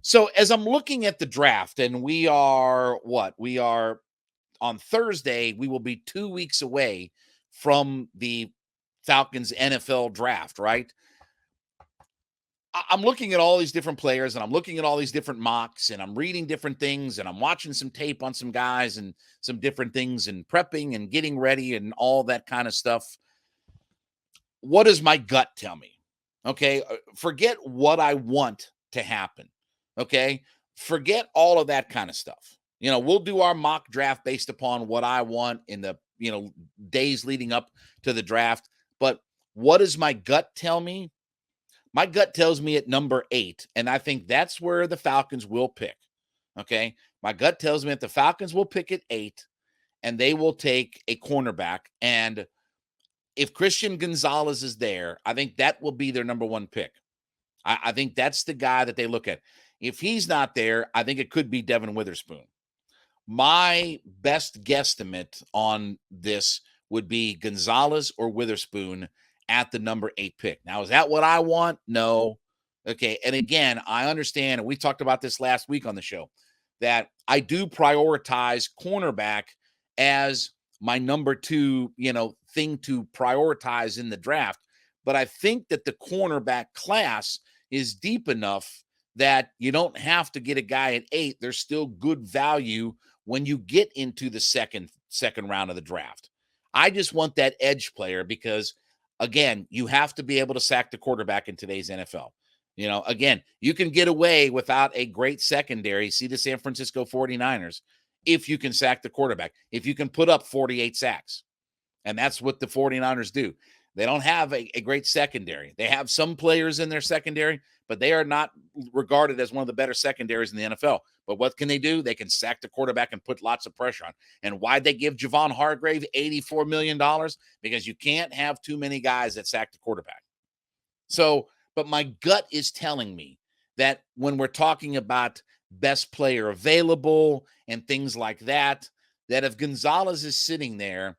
So as I'm looking at the draft, and we are what? We are on Thursday, we will be 2 weeks away from the Falcons NFL draft, right? I'm looking at all these different players and I'm looking at all these different mocks and I'm reading different things and I'm watching some tape on some guys and some different things and prepping and getting ready and all that kind of stuff. What does my gut tell me? Okay. Forget what I want to happen. Okay. Forget all of that kind of stuff. We'll do our mock draft based upon what I want in the, days leading up to the draft. But what does my gut tell me? My gut tells me at number 8, and I think that's where the Falcons will pick. Okay. My gut tells me that the Falcons will pick at 8 and they will take a cornerback. And if Christian Gonzalez is there, I think that will be their number 1 pick. I think that's the guy that they look at. If he's not there, I think it could be Devin Witherspoon. My best guesstimate on this would be Gonzalez or Witherspoon at the number 8 pick. Now, is that what I want? No. Okay. And again, I understand, and we talked about this last week on the show, that I do prioritize cornerback as my number 2, thing to prioritize in the draft. But I think that the cornerback class is deep enough that you don't have to get a guy at 8. There's still good value when you get into the second round of the draft. I just want that edge player because, again, you have to be able to sack the quarterback in today's NFL. Again, you can get away without a great secondary. See the San Francisco 49ers if you can sack the quarterback, if you can put up 48 sacks. And that's what the 49ers do. They don't have a great secondary. They have some players in their secondary, but they are not regarded as one of the better secondaries in the NFL. But what can they do? They can sack the quarterback and put lots of pressure on. And why'd they give Javon Hargrave $84 million? Because you can't have too many guys that sack the quarterback. So, but my gut is telling me that when we're talking about best player available and things like that, that if Gonzalez is sitting there,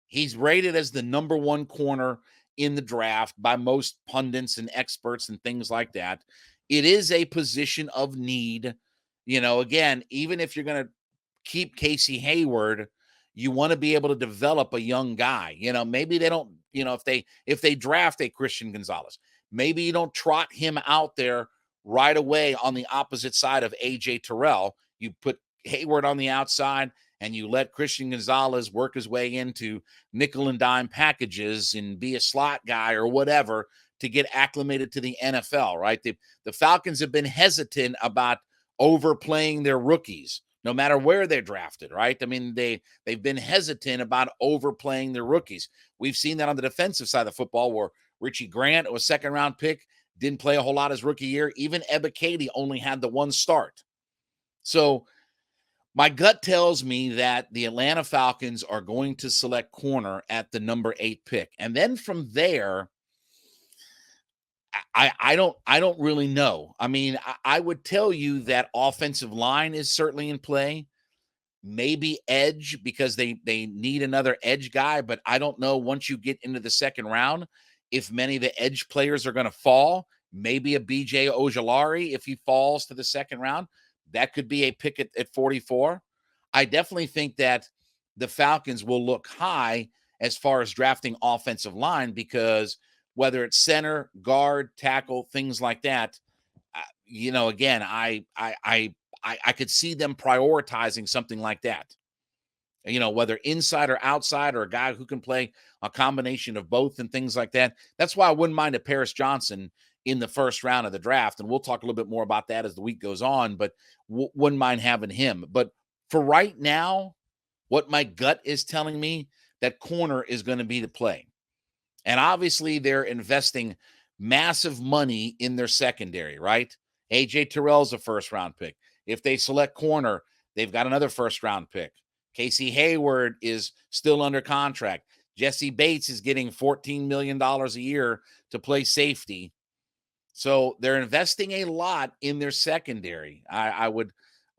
he's rated as the number 1 corner in the draft by most pundits and experts and things like that. It is a position of need. Again, even if you're going to keep Casey Hayward, you want to be able to develop a young guy. Maybe they don't, if they draft a Christian Gonzalez, maybe you don't trot him out there right away on the opposite side of AJ Terrell. You put Hayward on the outside and you let Christian Gonzalez work his way into nickel and dime packages and be a slot guy or whatever to get acclimated to the NFL, right? The Falcons have been hesitant about overplaying their rookies, no matter where they're drafted, right? I mean, they've been hesitant about overplaying their rookies. We've seen that on the defensive side of football where Richie Grant was a 2nd round pick, didn't play a whole lot his rookie year. Even Ebiketie only had the 1 start. So my gut tells me that the Atlanta Falcons are going to select corner at the number 8 pick. And then from there, I don't really know. I mean, I would tell you that offensive line is certainly in play. Maybe edge because they need another edge guy, but I don't know once you get into the 2nd round if many of the edge players are going to fall. Maybe a BJ Ojulari, if he falls to the 2nd round, that could be a pick at 44. I definitely think that the Falcons will look high as far as drafting offensive line because whether it's center, guard, tackle, things like that, again, I could see them prioritizing something like that. Whether inside or outside or a guy who can play a combination of both and things like that. That's why I wouldn't mind a Paris Johnson in the 1st round of the draft. And we'll talk a little bit more about that as the week goes on, but wouldn't mind having him. But for right now, what my gut is telling me, that corner is going to be the play. And obviously they're investing massive money in their secondary, right? AJ Terrell's a 1st round pick. If they select corner, they've got another 1st round pick. Casey Hayward is still under contract. Jesse Bates is getting $14 million a year to play safety. So they're investing a lot in their secondary. I would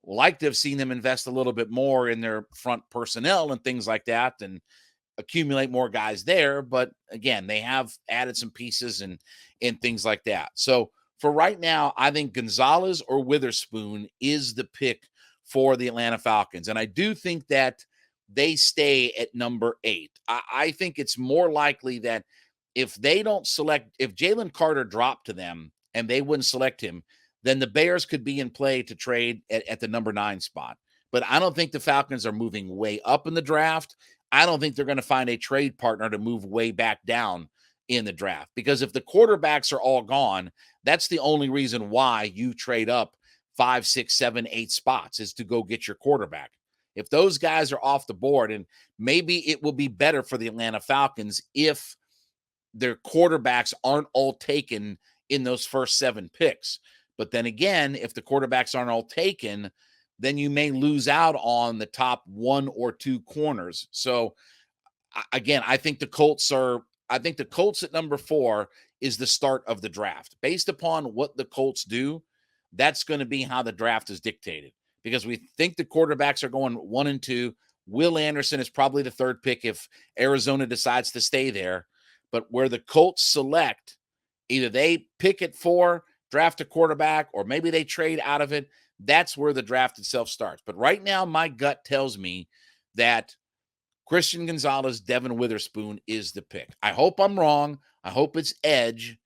like to have seen them invest a little bit more in their front personnel and things like that and accumulate more guys there. But again, they have added some pieces and things like that. So for right now, I think Gonzalez or Witherspoon is the pick for the Atlanta Falcons. And I do think that they stay at number 8. I think it's more likely that if they don't select, if Jalen Carter dropped to them and they wouldn't select him, then the Bears could be in play to trade at the number 9 spot. But I don't think the Falcons are moving way up in the draft. I don't think they're going to find a trade partner to move way back down in the draft, because if the quarterbacks are all gone, that's the only reason why you trade up 5, 6, 7, 8 spots, is to go get your quarterback. If those guys are off the board, and maybe it will be better for the Atlanta Falcons if their quarterbacks aren't all taken in those first 7 picks. But then again, if the quarterbacks aren't all taken, then you may lose out on the top 1 or 2 corners. So again, I think the Colts at number 4 is the start of the draft. Based upon what the Colts do, that's going to be how the draft is dictated, because we think the quarterbacks are going 1 and 2. Will Anderson is probably the 3rd pick if Arizona decides to stay there. But where the Colts select, either they pick at 4, draft a quarterback, or maybe they trade out of it. That's where the draft itself starts. But right now, my gut tells me that Christian Gonzalez, Devin Witherspoon is the pick. I hope I'm wrong. I hope it's edge.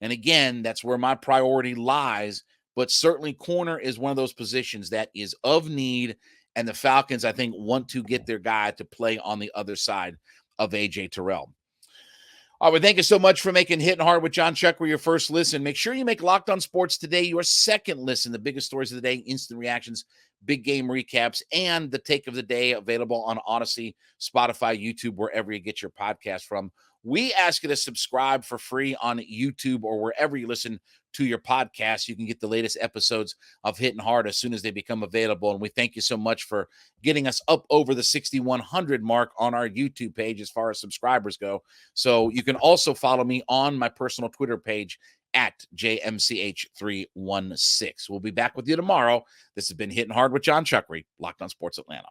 And again, that's where my priority lies. But certainly corner is one of those positions that is of need. And the Falcons, I think, want to get their guy to play on the other side of A.J. Terrell. All right, well, thank you so much for making Hittin' Hard with Jon Chuckery your first listen. Make sure you make Locked On Sports Today your second listen. The biggest stories of the day, instant reactions, big game recaps, and the take of the day, available on Odyssey, Spotify, YouTube, wherever you get your podcast from. We ask you to subscribe for free on YouTube or wherever you listen to your podcast. You can get the latest episodes of Hittin' Hard as soon as they become available. And we thank you so much for getting us up over the 6,100 mark on our YouTube page as far as subscribers go. So you can also follow me on my personal Twitter page at JMCH316. We'll be back with you tomorrow. This has been Hittin' Hard with Jon Chuckery, Locked On Sports Atlanta.